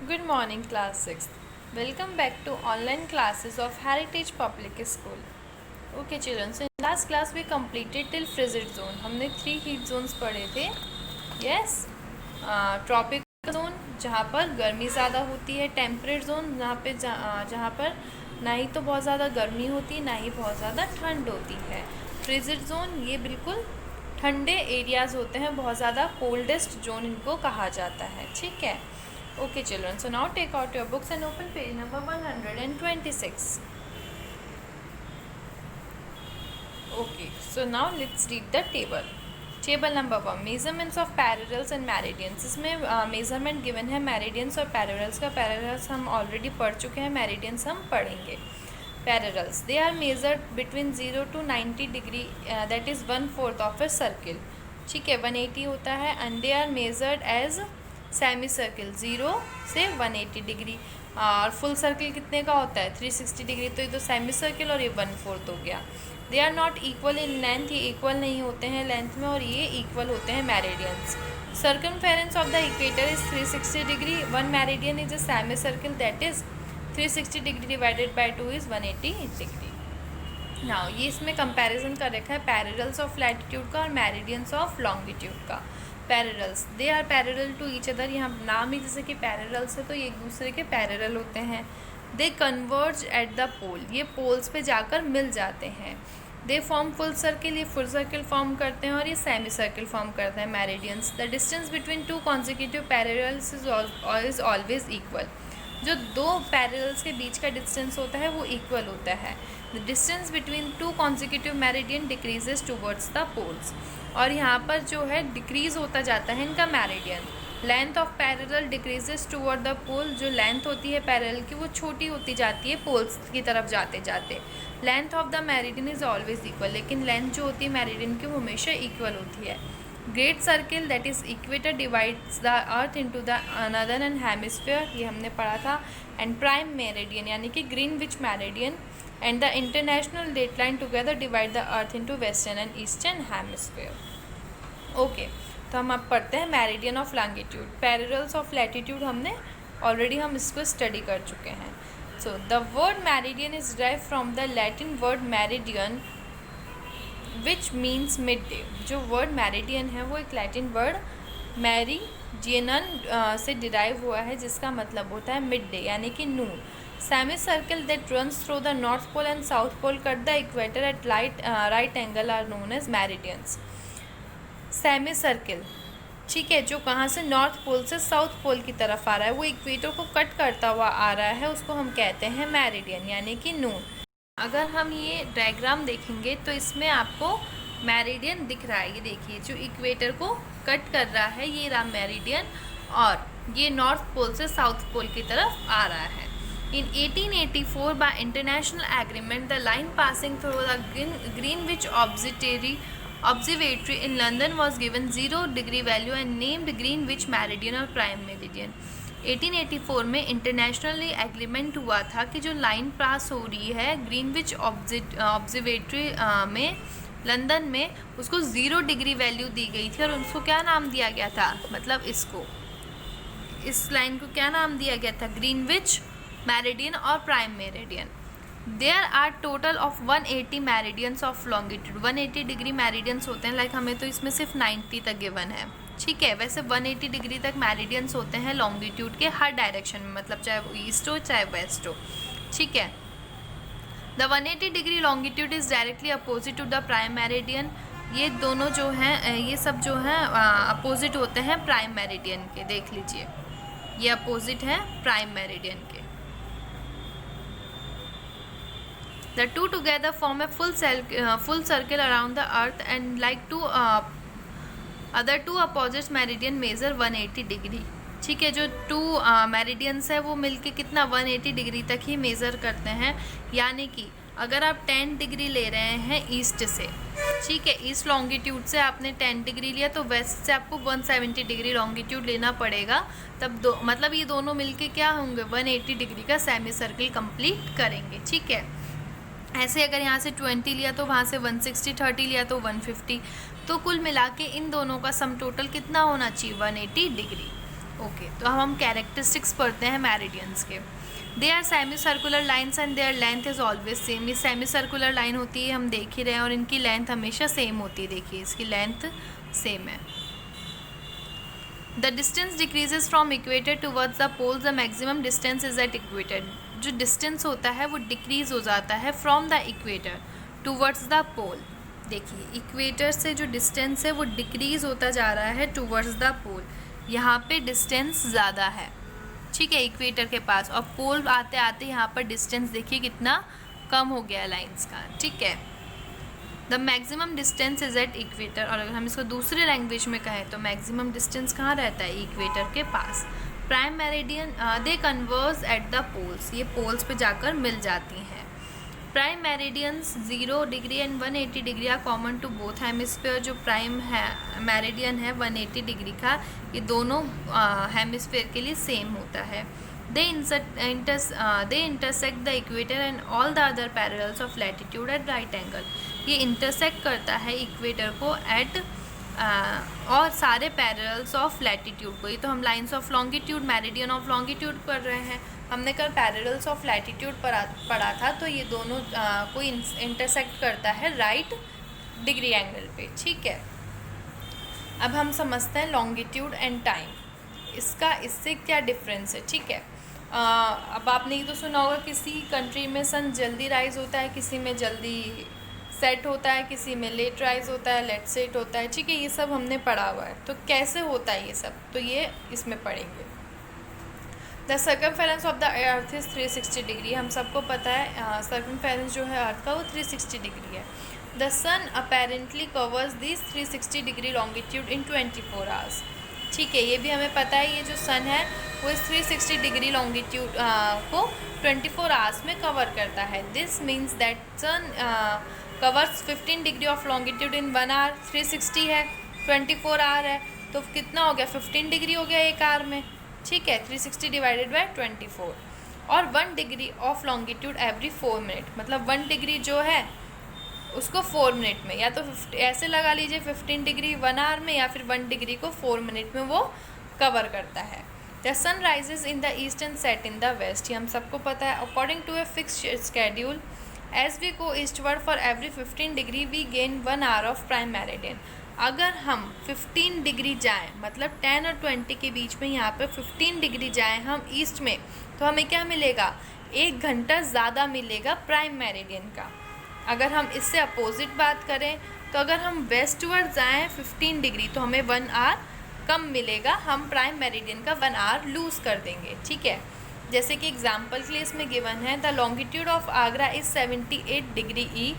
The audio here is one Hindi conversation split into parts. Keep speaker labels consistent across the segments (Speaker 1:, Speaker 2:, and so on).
Speaker 1: Good morning, class 6th. Welcome back to online classes of Heritage Public School. Okay, children. So in last class we completed till frigid zone. हमने 3 heat zones पढ़े थे. Yes. Tropical zone जहाँ पर गर्मी ज़्यादा होती है. Temperate zone जहाँ पर ना ही तो बहुत ज़्यादा गर्मी होती है, ना ही बहुत ज़्यादा ठंड होती है. फ्रिजिड जोन ये बिल्कुल ठंडे एरियाज़ होते हैं, बहुत ज़्यादा कोल्डेस्ट जोन इनको कहा जाता है. ठीक है. Okay, children. So now take out your books and open page number 126. Okay. So now let's read the table. Table number 1. Measurements of parallels and meridians. इसमें measurement given है meridians और parallels का. Parallels हम already पढ़ चुके हैं, meridians हम पढ़ेंगे. Parallels. They are measured between 0 to 90 degree. That is 1/4 of a circle. ठीक है. 180 होता है and they are measured as semi circle 0 से 180 डिग्री. और फुल सर्किल कितने का होता है 360 डिग्री. तो ये तो सेमी सर्किल और ये 1/4 हो गया. They are not equal in length. ये इक्वल नहीं होते हैं लेंथ में और ये इक्वल होते हैं meridians. Circumference of the equator is 360 degree. One meridian is a semi circle that is 360 degree divided by 2 is 180 degree. Now ये इसमें कंपैरिजन कर रखा है पैरेलल्स ऑफ लैटिट्यूड का और मेरिडियंस ऑफ लॉन्गिट्यूड का. Parallels they are parallel to each other. यहाँ नाम ही जैसे कि पैरेलल्स है तो ये एक दूसरे के पैरेलल होते हैं. दे कन्वर्ज एट द पोल. ये पोल्स पे जाकर मिल जाते हैं. They form full circle. ये फुल सर्किल फॉर्म करते हैं और ये सेमी सर्किल फॉर्म करते हैं meridians. The distance between two consecutive parallels is always equal. जो दो पैरेलल्स के बीच का डिस्टेंस होता है वो इक्वल होता है. The distance between two consecutive meridian decreases towards the poles. और यहाँ पर जो है डिक्रीज होता जाता है इनका meridian. Length of parallel decreases toward the pole. जो लेंथ होती है पैरेलल की वो छोटी होती जाती है पोल्स की तरफ जाते जाते. Length of the meridian is always equal. लेकिन लेंथ जो होती है मेरिडियन की वो हमेशा इक्वल होती है. Great circle that is equator divides the earth into the northern hemisphere. ये हमने पढ़ा था. एंड प्राइम मेरिडियन यानी कि Greenwich meridian and the international dateline together divide the earth into western and eastern hemisphere. Okay, तो हम अब पढ़ते हैं meridian of longitude. Parallels of latitude हमने ऑलरेडी हम इसको स्टडी कर चुके हैं. So the word meridian is derive from the Latin word meridian which means mid day. जो वर्ड मेरिडियन है वो एक लैटिन वर्ड मेरिडियनन से डिराइव हुआ है जिसका मतलब होता है मिड डे यानी कि नून. Semicircle that runs through the North Pole and South Pole cut the equator at right angle are known as meridians. Semicircle ठीक है जो कहाँ से नॉर्थ पोल से साउथ पोल की तरफ आ रहा है वो इक्वेटर को कट करता हुआ आ रहा है उसको हम कहते हैं मेरिडियन यानी कि नून. अगर हम ये डायग्राम देखेंगे तो इसमें आपको मेरिडियन दिख रहा है. ये देखिए जो इक्वेटर को कट कर रहा है ये रहा मेरिडियन और ये नॉर्थ पोल से साउथ पोल की तरफ आ रहा है. In 1884, by international agreement, the line passing through the Greenwich Observatory in London was given 0 degree value and named Greenwich Meridian or Prime Meridian. 1884 में इंटरनेशनली एग्रीमेंट हुआ था कि जो लाइन पास हो रही है ग्रीनविच ऑब्जर्वेटरी में लंदन में उसको 0 डिग्री वैल्यू दी गई थी और उसको क्या नाम दिया गया था मतलब इस लाइन को क्या नाम दिया गया था ग्रीनविच मेरिडियन और prime meridian. There are total of 180 meridians of longitude. 180 degree meridians होते हैं. लाइक हमें तो इसमें सिर्फ 90 तक गिवन है. ठीक है. वैसे 180 डिग्री तक मेरिडियंस होते हैं लॉन्गिट्यूड के हर डायरेक्शन में मतलब चाहे वो ईस्ट हो चाहे वेस्ट हो. ठीक है. The 180 degree longitude is directly opposite to the prime meridian. ये दोनों जो हैं ये सब जो हैं अपोजिट होते हैं प्राइम मेरिडियन के. देख लीजिए ये अपोजिट हैं प्राइम मेरिडियन के. The two together form a full circle around the earth and like other two opposite meridian measure 180 degree. ठीक है. जो 2 मेरिडियंस है वो मिलके कितना 180 डिग्री तक ही मेज़र करते हैं. यानी कि अगर आप 10 डिग्री ले रहे हैं ईस्ट से ठीक है ईस्ट लॉन्गिट्यूड से आपने 10 डिग्री लिया तो वेस्ट से आपको 170 डिग्री लॉन्गिट्यूड लेना पड़ेगा. तब मतलब ये दोनों मिलके क्या होंगे 180 डिग्री का सेमी सर्किल कंप्लीट करेंगे. ठीक है. ऐसे अगर यहाँ से 20 लिया तो वहाँ से 160, 30 लिया तो 150. तो कुल मिला के इन दोनों का सम टोटल कितना होना चाहिए 180 डिग्री. ओके, तो अब हम कैरेक्टरिस्टिक्स पढ़ते हैं मेरिडियंस के। They are semi circular lines and their length is always same. ये सेमी सर्कुलर लाइन होती है, हम देख ही रहे हैं, और इनकी लेंथ हमेशा सेम होती है। देखिए इसकी लेंथ सेम है। The distance decreases from equator towards the poles, the maximum distance is at equator. जो डिस्टेंस होता है वो डिक्रीज हो जाता है from the equator towards the pole. देखिए इक्वेटर से जो डिस्टेंस है वो डिक्रीज होता जा रहा है टूवर्ड्स द पोल। यहाँ पे डिस्टेंस ज़्यादा है, ठीक है, इक्वेटर के पास, और पोल आते आते यहाँ पर डिस्टेंस देखिए कितना कम हो गया लाइंस का, ठीक है। The maximum distance is at equator, और अगर हम इसको दूसरे लैंग्वेज में कहें तो मैक्सिमम डिस्टेंस कहाँ रहता है, इक्वेटर के पास। Prime meridian they converse at the poles, ये पोल्स पे जाकर मिल जाती हैं। Prime meridians 0 degree and 180 degree are common to both hemisphere. जो प्राइम है मेरिडियन है 180 डिग्री का, ये दोनों हेमिस्फीयर के लिए सेम होता है। They intersect the equator and all the other parallels of latitude at right angle. ये इंटरसेक्ट करता है इक्वेटर को एट और सारे पैरेलल्स ऑफ लैटिट्यूड को। ये तो हम lines of longitude, meridian of longitude पढ़ रहे हैं, हमने कल पैरेलल्स ऑफ लैटिट्यूड पढ़ा था, तो ये दोनों को इंटरसेक्ट करता है राइट डिग्री एंगल पे, ठीक है। अब हम समझते हैं लॉन्गिट्यूड एंड टाइम, इसका इससे क्या डिफरेंस है, ठीक है। अब आपने ये तो सुना होगा किसी कंट्री में सन जल्दी राइज होता है, किसी में जल्दी सेट होता है, किसी में लेट राइज होता है, लेट सेट होता है, ठीक है, ये सब हमने पढ़ा हुआ है। तो कैसे होता है ये सब, तो ये इसमें पढ़ेंगे। The circumference of the earth is 360 degree. हम सबको पता है सर्कमफेरेंस जो है अर्थ का वो 360 डिग्री है। The sun apparently covers this 360 degree longitude in 24 hours, ठीक है, ये भी हमें पता है। ये जो सन है वो इस 360 डिग्री लॉन्गिट्यूड को 24 आवर्स में कवर करता है। This means that sun covers 15 degree of longitude in 1 hour. 360 है, 24 आवर है, तो कितना हो गया, 15 डिग्री हो गया एक आवर में, ठीक है। 360 डिवाइडेड बाय 24, और 1 degree of longitude every 4 minute, मतलब 1 डिग्री जो है उसको 4 मिनट में, या तो ऐसे लगा लीजिए 15 डिग्री 1 आवर में, या फिर 1 डिग्री को 4 मिनट में वो कवर करता है। The sun rises in the east and set in the west, ये हम सबको पता है। According to a fixed schedule as we go eastward for every 15 degree we gain 1 hour of prime meridian. अगर हम 15 डिग्री जाएँ, मतलब 10 और 20 के बीच में यहाँ पर 15 डिग्री जाएँ हम ईस्ट में, तो हमें क्या मिलेगा, 1 घंटा ज़्यादा मिलेगा प्राइम मेरिडियन का। अगर हम इससे अपोजिट बात करें तो अगर हम वेस्टवर्ड जाएँ 15 डिग्री तो हमें 1 आवर कम मिलेगा, हम प्राइम मेरिडियन का 1 आवर लूज़ कर देंगे, ठीक है। जैसे कि एग्जाम्पल के लिए इसमें गिवन है, the longitude of Agra is 78 degree E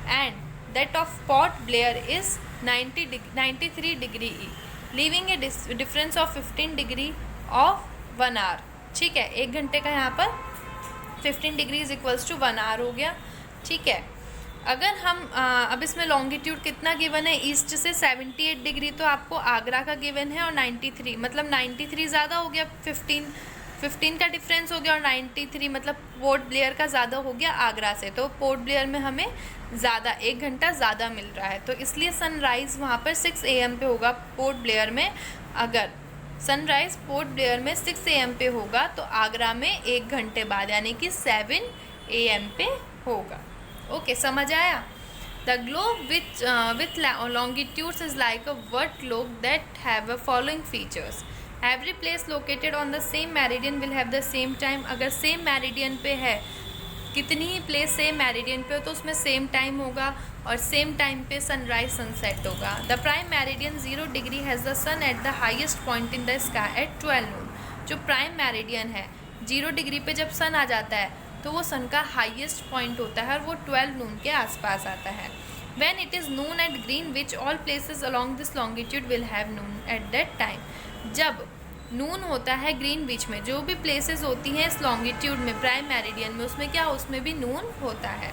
Speaker 1: and that of Port Blair is 93 degree E, leaving a difference of 15 degree of 1 hour, ठीक है। 1 घंटे का यहाँ पर 15 degree is equals to 1 hour हो गया, ठीक है। अगर हम अब इसमें लॉन्गिट्यूड कितना गिवन है, ईस्ट से 78 डिग्री तो आपको आगरा का गिवन है, और 93, मतलब 93 ज़्यादा हो गया, 15 का डिफरेंस हो गया, और 93 मतलब पोर्ट ब्लेयर का ज़्यादा हो गया आगरा से, तो पोर्ट ब्लेयर में हमें ज़्यादा 1 घंटा ज़्यादा मिल रहा है, तो इसलिए सनराइज़ वहाँ पर 6 AM पे होगा पोर्ट ब्लेयर में। अगर सनराइज़ पोर्ट ब्लेयर में 6 AM पे होगा तो आगरा में 1 घंटे बाद यानी कि 7 AM पे होगा। ओके, समझ आया। The globe with longitudes is like a word globe that have a following features. Every place located on the same meridian will have the same time. अगर सेम मेरिडियन पे है, कितनी ही प्लेस सेम मेरिडियन पे हो तो उसमें सेम टाइम होगा, और सेम टाइम पे सनराइज सनसेट होगा। The prime meridian 0 degree has the sun at the highest point in the sky at 12 noon. जो प्राइम मेरिडियन है 0 डिग्री पे जब सन आ जाता है तो वो सन का हाईएस्ट पॉइंट होता है, और वो 12 नून के आसपास आता है। When it is noon at Greenwich, all places along this longitude will have noon at that time. जब नून होता है ग्रीनविच में, जो भी प्लेसेस होती हैं इस लॉन्गिट्यूड में प्राइम मेरिडियन में, उसमें क्या, उसमें भी नून होता है।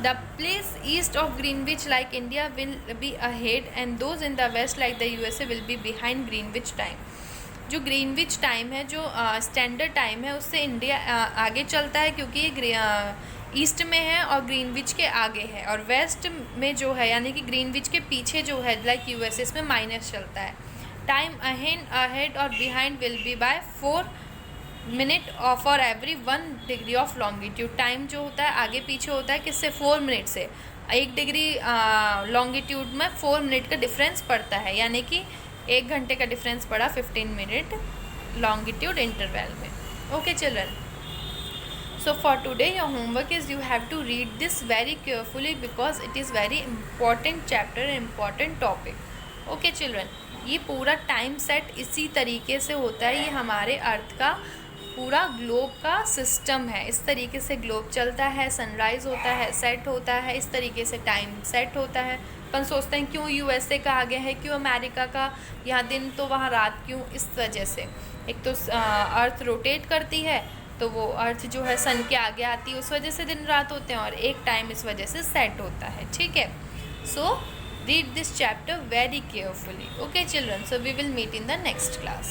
Speaker 1: The place east of Greenwich like India will be ahead and those in the west like the USA will be behind Greenwich time. जो ग्रीनविच टाइम है, जो स्टैंडर्ड टाइम है, उससे इंडिया आगे चलता है, क्योंकि ये ईस्ट में है और ग्रीनविच के आगे है, और वेस्ट में जो है यानी कि ग्रीनविच के पीछे जो है लाइक USA, इसमें माइनस चलता है। टाइम अहेड और behind will be by 4 minute for every 1 degree of longitude. Time जो होता है आगे पीछे होता है किससे, 4 मिनट से. 1 डिग्री लॉन्गिट्यूड में 4 मिनट का डिफरेंस पड़ता है, यानी कि 1 घंटे का डिफरेंस पड़ा 15 मिनट लॉन्गिट्यूड इंटरवल में. Okay children, so for today your homework is you have to read this very carefully because it is very important chapter, important topic. Okay children, ये पूरा टाइम सेट इसी तरीके से होता है. ये हमारे अर्थ का पूरा ग्लोब का सिस्टम है. इस तरीके से ग्लोब चलता है, सनराइज़ होता है, सेट होता है, इस तरीके से टाइम सेट होता है. अपन सोचते हैं क्यों यूएसए का आगे है, क्यों अमेरिका का यहाँ दिन तो वहाँ रात क्यों, इस वजह से. एक तो अर्थ रोटेट करती है तो वो अर्थ जो है सन के आगे आती है, उस वजह से दिन रात होते हैं, और एक टाइम इस वजह से सेट होता है. ठीक है, so read this chapter very carefully. Okay children, so we will meet in the next class.